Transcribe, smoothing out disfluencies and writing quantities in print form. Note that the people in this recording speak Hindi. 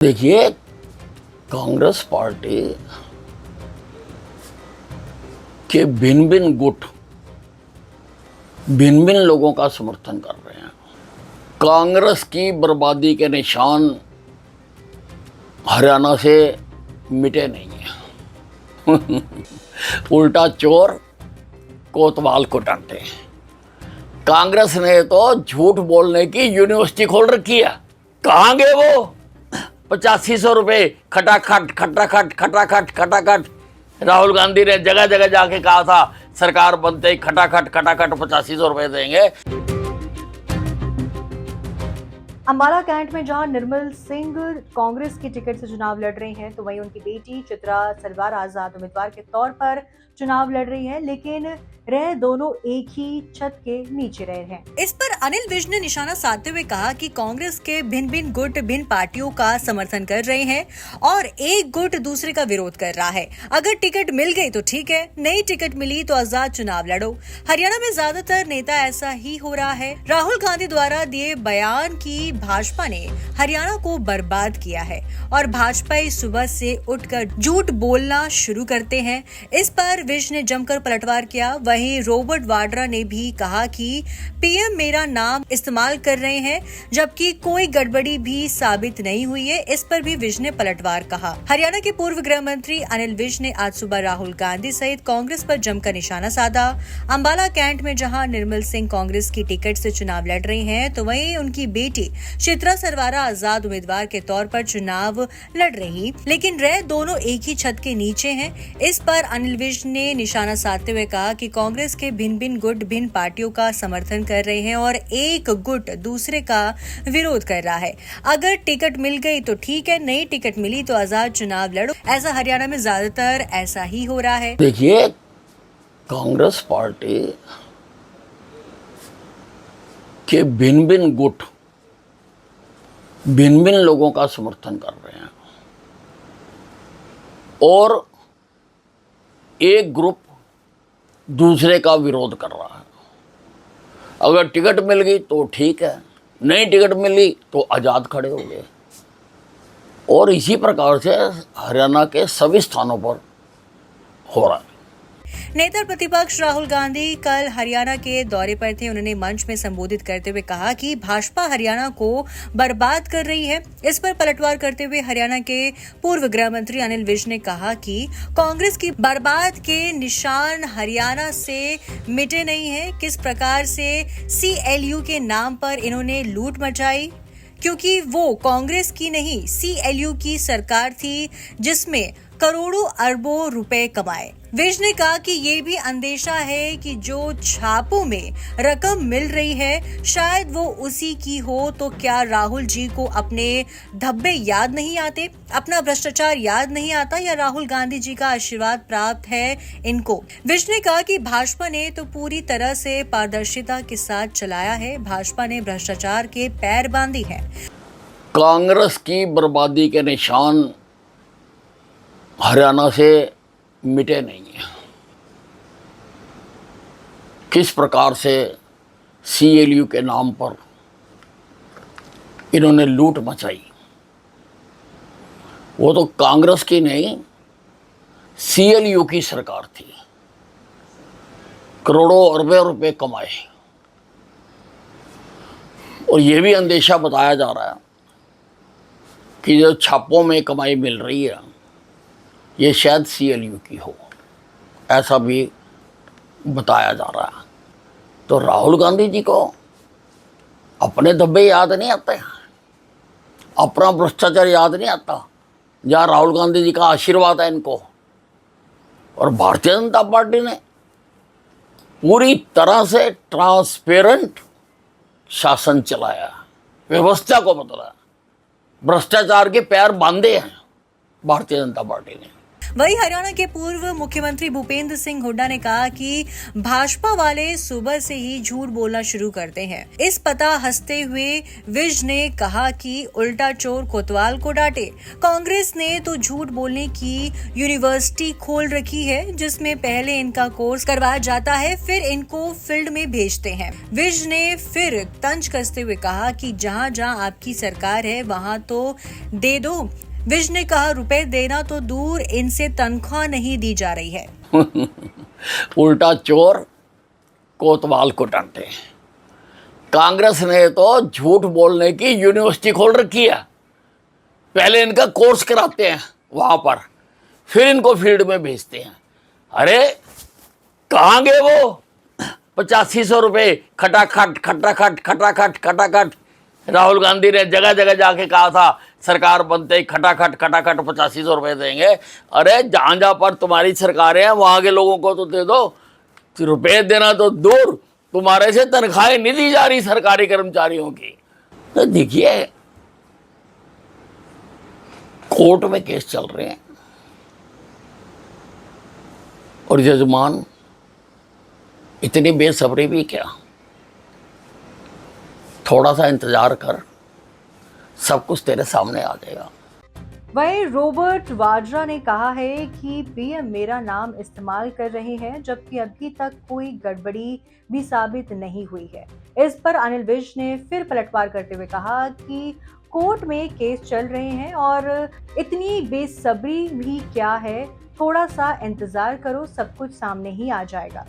देखिए, कांग्रेस पार्टी के भिन्न भिन्न गुट भिन्न भिन्न लोगों का समर्थन कर रहे हैं। कांग्रेस की बर्बादी के निशान हरियाणा से मिटे नहीं हैं। उल्टा चोर कोतवाल को डांटे। कांग्रेस ने तो झूठ बोलने की यूनिवर्सिटी खोल रखी है। कहाँ गए वो 8500 रुपये खटाखट खटाखट खटाखट खटाखट। राहुल गांधी ने जगह जगह जाके कहा था सरकार बनते ही खटाखट खटाखट 8500 रुपये देंगे। अंबाला कैंट में जहां निर्मल सिंह कांग्रेस की टिकट से चुनाव लड़ रहे हैं, तो वहीं उनकी बेटी चित्रा सलवार आजाद उम्मीदवार के तौर पर चुनाव लड़ रही है, लेकिन रह दोनों एक ही छत के नीचे रहे हैं। इस पर अनिल विज ने निशाना साधते हुए कहा कि कांग्रेस के भिन्न भिन्न गुट भिन्न पार्टियों का समर्थन कर रहे हैं और एक गुट दूसरे का विरोध कर रहा है। अगर टिकट मिल गई तो ठीक है, नई टिकट मिली तो आजाद चुनाव लड़ो। हरियाणा में ज्यादातर नेता ऐसा ही हो रहा है। राहुल गांधी द्वारा दिए बयान की भाजपा ने हरियाणा को बर्बाद किया है और भाजपा सुबह से उठकर झूठ बोलना शुरू करते हैं। इस पर विज ने जमकर पलटवार किया। वहीं रॉबर्ट वाड्रा ने भी कहा कि पीएम मेरा नाम इस्तेमाल कर रहे हैं, जबकि कोई गड़बड़ी भी साबित नहीं हुई है। इस पर भी विज ने पलटवार कहा। हरियाणा के पूर्व गृह मंत्री अनिल विज ने आज सुबह राहुल गांधी सहित कांग्रेस पर जमकर निशाना साधा। अंबाला कैंट में जहां निर्मल सिंह कांग्रेस की टिकट से चुनाव लड़ रही हैं, तो वहीं उनकी बेटी चित्रा सरवारा आजाद उम्मीदवार के तौर पर चुनाव लड़ रही, लेकिन रह दोनों एक ही छत के नीचे हैं। इस पर अनिल विज ने निशाना साधते हुए कहा कि कांग्रेस के भिन्न भिन्न गुट भिन्न पार्टियों का समर्थन कर रहे हैं और एक गुट दूसरे का विरोध कर रहा है। अगर टिकट मिल गई तो ठीक है, नई टिकट मिली तो आजाद चुनाव लड़ो। ऐसा हरियाणा में ज्यादातर ऐसा ही हो रहा है। देखिए, कांग्रेस पार्टी के भिन्न भिन्न गुट भिन्न भिन्न लोगों का समर्थन कर रहे हैं और एक ग्रुप दूसरे का विरोध कर रहा है। अगर टिकट मिल गई तो ठीक है, नई टिकट मिली तो आज़ाद खड़े हो गए। और इसी प्रकार से हरियाणा के सभी स्थानों पर हो रहा है। नेता प्रतिपक्ष राहुल गांधी कल हरियाणा के दौरे पर थे। उन्होंने मंच में संबोधित करते हुए कहा कि भाजपा हरियाणा को बर्बाद कर रही है। इस पर पलटवार करते हुए हरियाणा के पूर्व गृह मंत्री अनिल विज ने कहा कि कांग्रेस की बर्बाद के निशान हरियाणा से मिटे नहीं है। किस प्रकार से CLU के नाम पर इन्होंने लूट मचाई, क्योंकि वो कांग्रेस की नहीं CLU की सरकार थी जिसमें करोड़ों अरबों रुपए कमाए। विज ने कहा कि ये भी अंदेशा है कि जो छापों में रकम मिल रही है शायद वो उसी की हो। तो क्या राहुल जी को अपने धब्बे याद नहीं आते, अपना भ्रष्टाचार याद नहीं आता, या राहुल गांधी जी का आशीर्वाद प्राप्त है इनको? विज ने कहा कि भाजपा ने तो पूरी तरह से पारदर्शिता के साथ चलाया है। भाजपा ने भ्रष्टाचार के पैर बांधी है। कांग्रेस की बर्बादी के निशान हरियाणा से मिटे नहीं हैं। किस प्रकार से CLU के नाम पर इन्होंने लूट मचाई, वो तो कांग्रेस की नहीं CLU की सरकार थी। करोड़ों अरबों रुपए कमाए और ये भी अंदेशा बताया जा रहा है कि जो छापों में कमाई मिल रही है ये शायद CLU की हो, ऐसा भी बताया जा रहा है। तो राहुल गांधी जी को अपने धब्बे याद नहीं आते, अपना भ्रष्टाचार याद नहीं आता, जहाँ राहुल गांधी जी का आशीर्वाद है इनको। और भारतीय जनता पार्टी ने पूरी तरह से ट्रांसपेरेंट शासन चलाया, व्यवस्था को बदला, भ्रष्टाचार के पैर बांधे हैं भारतीय जनता पार्टी ने। वहीं हरियाणा के पूर्व मुख्यमंत्री भूपेंद्र सिंह हुड्डा ने कहा कि भाजपा वाले सुबह से ही झूठ बोलना शुरू करते हैं। इस पता हंसते हुए विज ने कहा कि उल्टा चोर कोतवाल को डांटे। कांग्रेस ने तो झूठ बोलने की यूनिवर्सिटी खोल रखी है, जिसमें पहले इनका कोर्स करवाया जाता है, फिर इनको फील्ड में भेजते हैं। विज ने फिर तंज कसते हुए कहा कि जहां जहां आपकी सरकार है वहां तो दे दो। विज ने कहा रुपए देना तो दूर, इनसे तनख्वाह नहीं दी जा रही है। उल्टा चोर कोतवाल को डांटे। कांग्रेस ने तो झूठ बोलने की यूनिवर्सिटी खोल रखी है। पहले इनका कोर्स कराते हैं वहां पर, फिर इनको फील्ड में भेजते हैं। अरे कहाँ गए वो 8500 रुपये खटाखट खटाखट खटाखट खटाखट। राहुल गांधी ने जगह जगह जाके कहा था सरकार बनते ही खटाखट खटाखट 8500 रुपये देंगे। अरे जहाँ जहाँ पर तुम्हारी सरकारें हैं वहाँ के लोगों को तो दे दो। रुपये देना तो दूर, तुम्हारे से तनख्वाहें नहीं दी जा रही सरकारी कर्मचारियों की। तो देखिए कोर्ट में केस चल रहे हैं और जजमान इतनी बेसब्री भी क्या, थोड़ा सा इंतजार कर, सब कुछ तेरे सामने आ जाएगा। वहीं रॉबर्ट वाड्रा ने कहा है कि पीएम मेरा नाम इस्तेमाल कर रहे हैं, जबकि अभी तक कोई गड़बड़ी भी साबित नहीं हुई है। इस पर अनिल विज ने फिर पलटवार करते हुए कहा कि कोर्ट में केस चल रहे हैं और इतनी बेसब्री भी क्या है, थोड़ा सा इंतजार करो, सब कुछ सामने ही आ जाएगा।